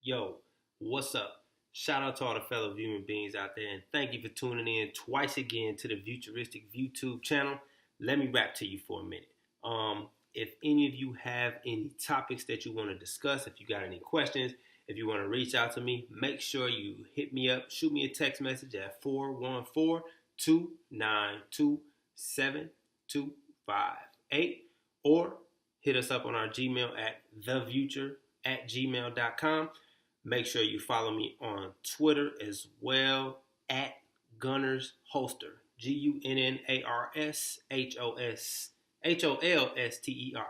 Yo, what's up? Shout out to all the fellow human beings out there, and thank you for tuning in twice again to the Viewturistic YouTube channel. Let me rap to you for a minute. If any of you have any topics that you want to discuss, if you got any questions, if you want to reach out to me, make sure you hit me up, shoot me a text message at 414-292-7258, or hit us up on our Gmail at thefuture@gmail.com. Make sure you follow me on Twitter as well at Gunners Holster. GUNNARSHOLSTER.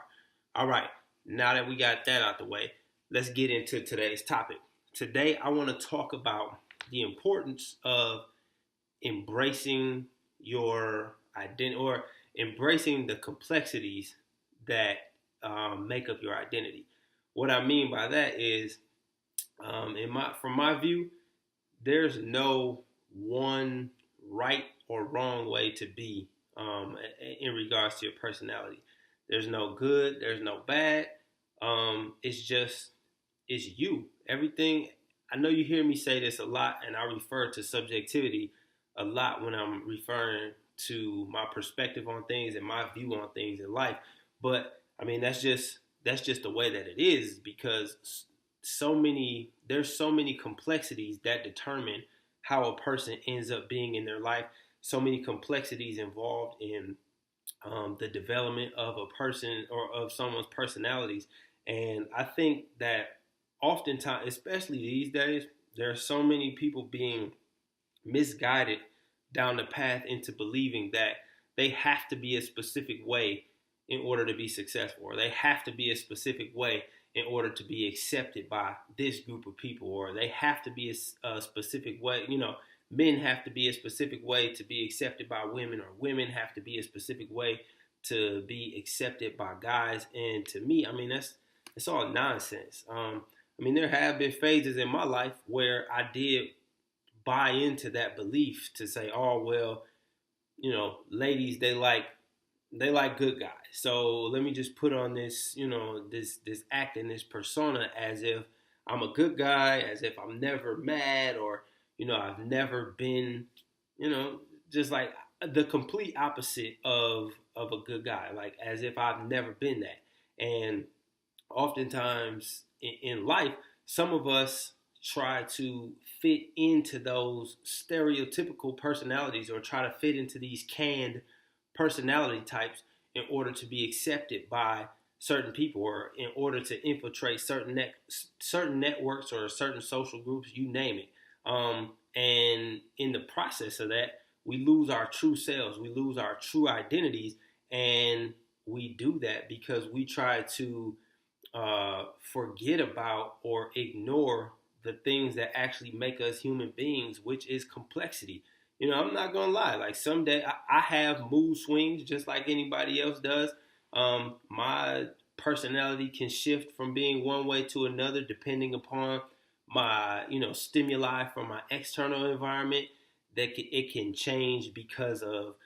All right, now that we got that out the way, let's get into today's topic. Today, I want to talk about the importance of embracing your identity or embracing the complexities that make up your identity. What I mean by that is, from my view, there's no one right or wrong way to be in regards to your personality. There's no good, there's no bad. It's you. Everything. I know you hear me say this a lot, and I refer to subjectivity a lot when I'm referring to my perspective on things and my view on things in life. But I mean, that's just the way that it is, because there's so many complexities that determine how a person ends up being in their life. So many complexities involved in the development of a person or of someone's personalities. And I think that oftentimes, especially these days, there are so many people being misguided down the path into believing that they have to be a specific way in order to be successful, or they have to be a specific way in order to be accepted by this group of people, or they have to be a specific way. Men have to be a specific way to be accepted by women, or women have to be a specific way to be accepted by guys. And to me, I mean, it's all nonsense. There have been phases in my life where I did buy into that belief to say, oh, well, ladies, they like good guys. So let me just put on this, this act and this persona as if I'm a good guy, as if I'm never mad, or, I've never been, just like the complete opposite of a good guy, like as if I've never been that. And oftentimes in life, some of us try to fit into those stereotypical personalities, or try to fit into these canned personality types in order to be accepted by certain people, or in order to infiltrate certain networks or certain social groups, you name it. And in the process of that, we lose our true selves, we lose our true identities, and we do that because we try to forget about or ignore the things that actually make us human beings, which is complexity. I'm not going to lie. Like someday I have mood swings just like anybody else does. My personality can shift from being one way to another depending upon my, stimuli from my external environment. It can change because of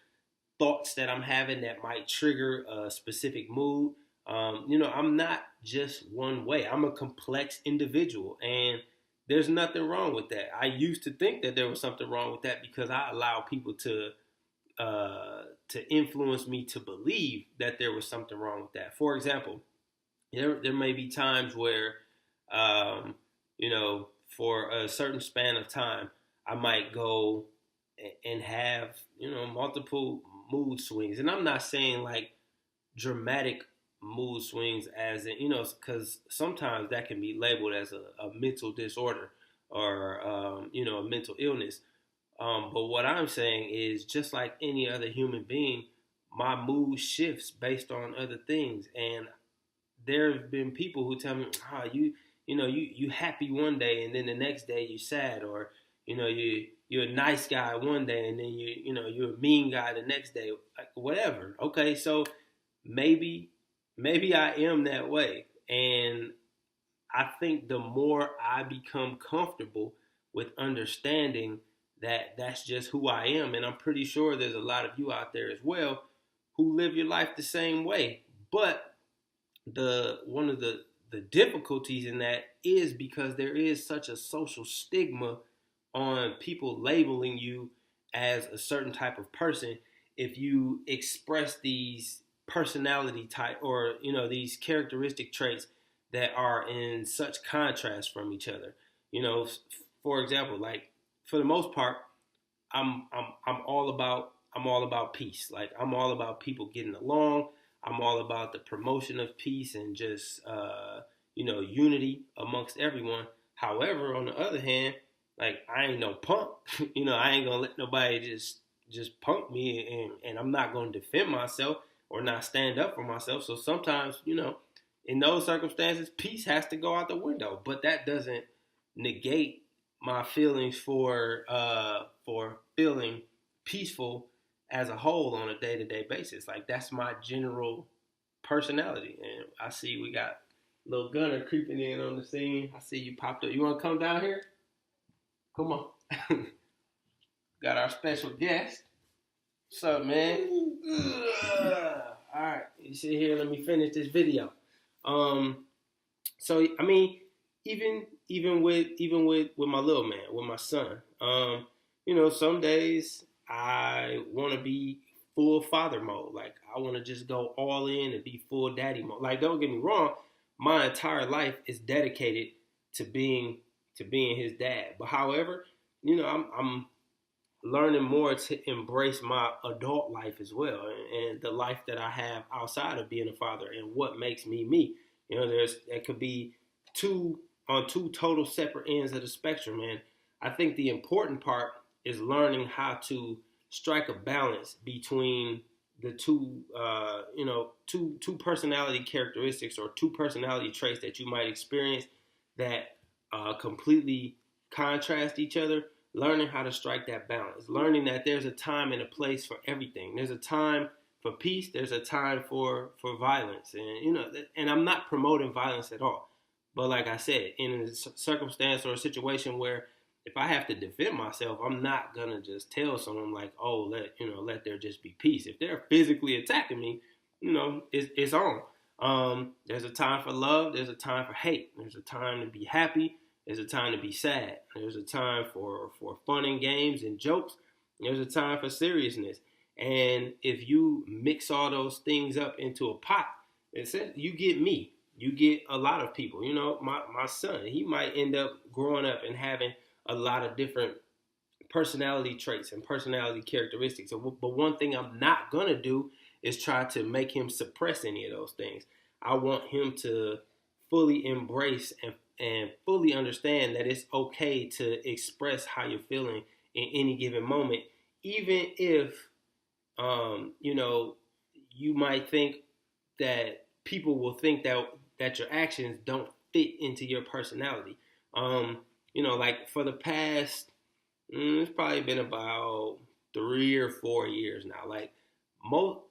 thoughts that I'm having that might trigger a specific mood. I'm not just one way. I'm a complex individual, and there's nothing wrong with that. I used to think that there was something wrong with that because I allowed people to influence me to believe that there was something wrong with that. For example, there may be times where, for a certain span of time, I might go and have, multiple mood swings. And I'm not saying like dramatic mood swings as in, because sometimes that can be labeled as a mental disorder or, a mental illness. But what I'm saying is, just like any other human being, my mood shifts based on other things. And there have been people who tell me, you happy one day and then the next day you sad, or, you're a nice guy one day and then you're a mean guy the next day, like whatever. Okay, so maybe I am that way. And I think the more I become comfortable with understanding that that's just who I am, and I'm pretty sure there's a lot of you out there as well who live your life the same way. But one of the the difficulties in that is because there is such a social stigma on people labeling you as a certain type of person if you express these personality type, or these characteristic traits that are in such contrast from each other. For example, like, for the most part, I'm all about peace. Like, I'm all about people getting along. I'm all about the promotion of peace and just unity amongst everyone. However, on the other hand, like, I ain't no punk. I ain't gonna let nobody just punk me, and I'm not gonna defend myself or not stand up for myself. So sometimes, in those circumstances, peace has to go out the window. But that doesn't negate my feelings for feeling peaceful as a whole on a day-to-day basis. Like, that's my general personality. And I see we got little Gunner creeping in on the scene. I see you popped up. You want to come down here? Come on. Got our special guest. What's up, man? All right, you sit here. Let me finish this video. So I mean, even with my little man, with my son, some days I want to be full father mode. Like, I want to just go all in and be full daddy mode. Like, don't get me wrong, my entire life is dedicated to being his dad. But however, I'm learning more to embrace my adult life as well, and the life that I have outside of being a father, and what makes me me. It could be two total separate ends of the spectrum, and I think the important part is learning how to strike a balance between the two personality characteristics, or two personality traits that you might experience that completely contrast each other. Learning how to strike that balance, learning that there's a time and a place for everything. There's a time for peace. There's a time for violence, and I'm not promoting violence at all. But like I said, in a circumstance or a situation where if I have to defend myself, I'm not gonna just tell someone like, oh, let there just be peace. If they're physically attacking me, it's on. There's a time for love. There's a time for hate. There's a time to be happy. There's a time to be sad. There's a time for fun and games and jokes. There's a time for seriousness. And if you mix all those things up into a pot, you get me. You get a lot of people. My son, he might end up growing up and having a lot of different personality traits and personality characteristics. But one thing I'm not going to do is try to make him suppress any of those things. I want him to fully embrace and fully understand that it's okay to express how you're feeling in any given moment, even if, you might think that people will think that your actions don't fit into your personality. Like, for the past, it's probably been about 3 or 4 years now. Like,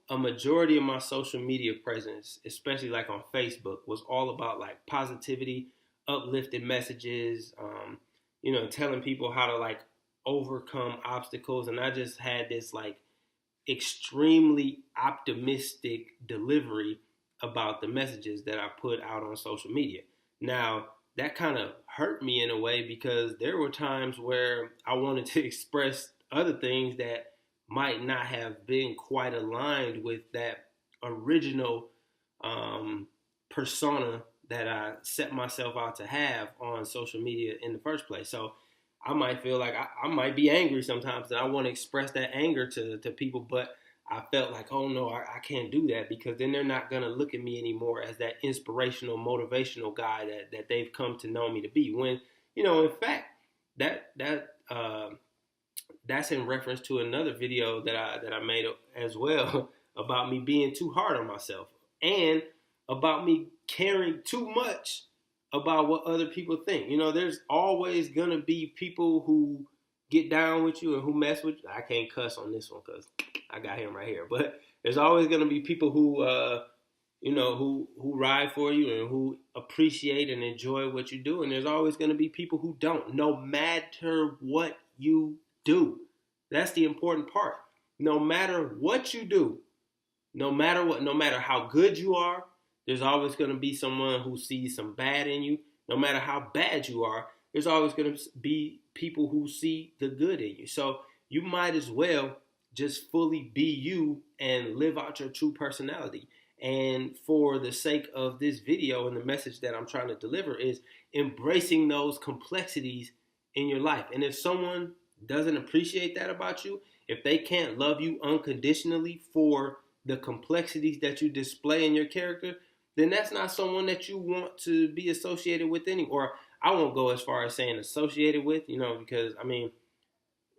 a majority of my social media presence, especially like on Facebook, was all about like positivity, uplifting messages, telling people how to like overcome obstacles. And I just had this like extremely optimistic delivery about the messages that I put out on social media. Now, that kind of hurt me in a way, because there were times where I wanted to express other things that might not have been quite aligned with that original persona that I set myself out to have on social media in the first place. So I might feel like I might be angry sometimes, and I want to express that anger to people, but I felt like, oh no, I can't do that, because then they're not going to look at me anymore as that inspirational, motivational guy that they've come to know me to be. When, in fact, that's in reference to another video that I made as well about me being too hard on myself, and about me caring too much about what other people think. There's always going to be people who get down with you and who mess with you. I can't cuss on this one because I got him right here. But there's always going to be people who, who ride for you and who appreciate and enjoy what you do. And there's always going to be people who don't, no matter what you do. That's the important part. No matter what you do, no matter how good you are, There's always going to be someone who sees some bad in you. No matter how bad you are, there's always going to be people who see the good in you. So you might as well just fully be you and live out your true personality. And for the sake of this video and the message that I'm trying to deliver is embracing those complexities in your life. And if someone doesn't appreciate that about you, if they can't love you unconditionally for the complexities that you display in your character, then that's not someone that you want to be associated with or I won't go as far as saying associated with, because I mean,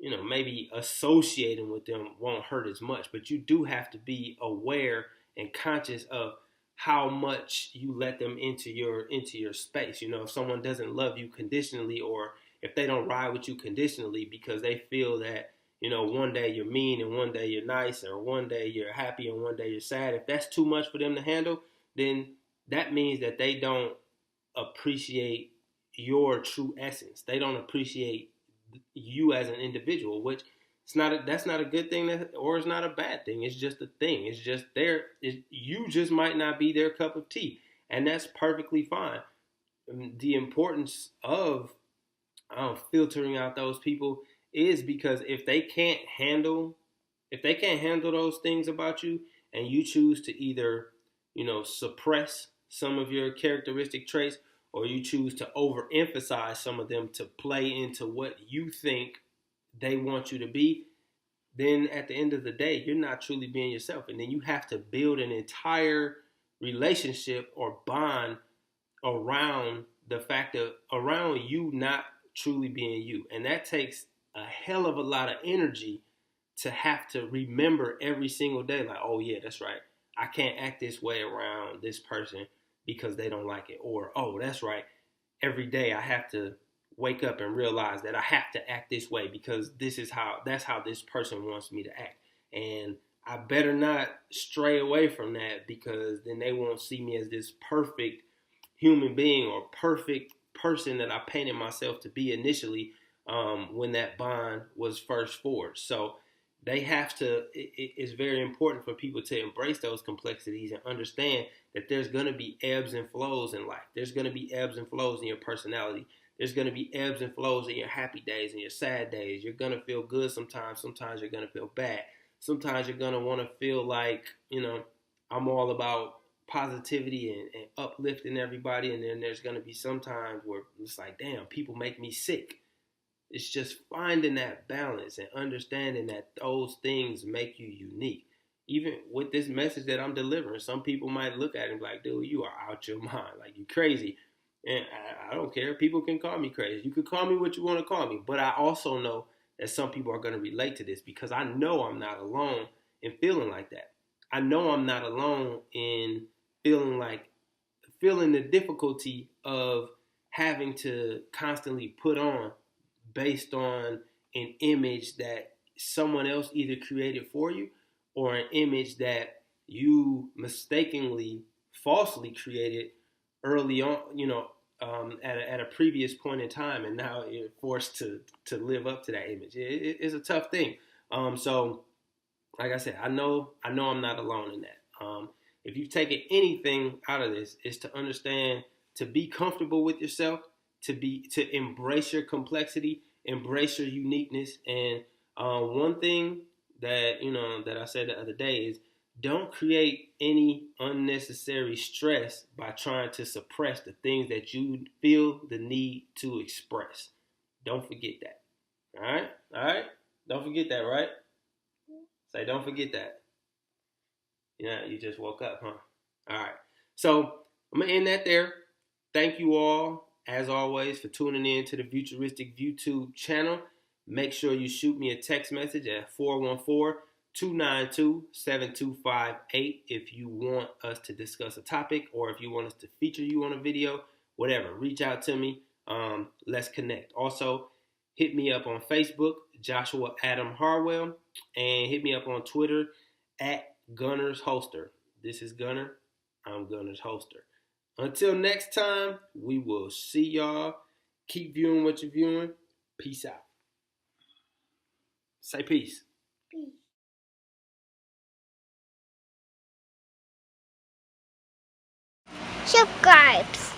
maybe associating with them won't hurt as much, but you do have to be aware and conscious of how much you let them into your space. If someone doesn't love you conditionally, or if they don't ride with you conditionally because they feel that, one day you're mean and one day you're nice, or one day you're happy and one day you're sad, if that's too much for them to handle, then that means that they don't appreciate your true essence. They don't appreciate you as an individual, which that's not a good thing, or it's not a bad thing. It's just a thing. It's just you just might not be their cup of tea, and that's perfectly fine. The importance of filtering out those people is because if they can't handle those things about you, and you choose to either suppress some of your characteristic traits, or you choose to overemphasize some of them to play into what you think they want you to be, then at the end of the day, you're not truly being yourself. And then you have to build an entire relationship or bond around around you not truly being you. And that takes a hell of a lot of energy to have to remember every single day, like, oh yeah, that's right, I can't act this way around this person because they don't like it. Or, oh, that's right, every day I have to wake up and realize that I have to act this way because that's how this person wants me to act. And I better not stray away from that, because then they won't see me as this perfect human being or perfect person that I painted myself to be initially, when that bond was first forged. So they have to, it's very important for people to embrace those complexities and understand that there's going to be ebbs and flows in life. There's going to be ebbs and flows in your personality. There's going to be ebbs and flows in your happy days and your sad days. You're going to feel good sometimes. Sometimes you're going to feel bad. Sometimes you're going to want to feel like, I'm all about positivity and uplifting everybody. And then there's going to be some times where it's like, damn, people make me sick. It's just finding that balance and understanding that those things make you unique. Even with this message that I'm delivering, some people might look at it and be like, dude, you are out your mind. Like, you crazy. And I don't care. People can call me crazy. You can call me what you want to call me. But I also know that some people are going to relate to this, because I know I'm not alone in feeling like that. I know I'm not alone in feeling the difficulty of having to constantly put on based on an image that someone else either created for you, or an image that you mistakenly, falsely created early on, at a previous point in time, and now you're forced to live up to that image. It's a tough thing. So, like I said, I know I'm not alone in that. If you've taken anything out of this, is to understand, to be comfortable with yourself, to embrace your complexity, embrace your uniqueness. And one thing that I said the other day is, don't create any unnecessary stress by trying to suppress the things that you feel the need to express. Don't forget that. All right. Don't forget that, right? Say, don't forget that. Yeah, you just woke up, huh? All right. So I'm gonna end that there. Thank you all, as always, for tuning in to the Viewturistic YouTube channel. Make sure you shoot me a text message at 414-292-7258 if you want us to discuss a topic, or if you want us to feature you on a video, whatever. Reach out to me. Let's connect. Also, hit me up on Facebook, Joshua Adam Harwell, and hit me up on Twitter at Gunner's Holster. This is Gunner. I'm Gunner's Holster. Until next time, we will see y'all. Keep viewing what you're viewing. Peace out. Say peace. Peace. subscribe.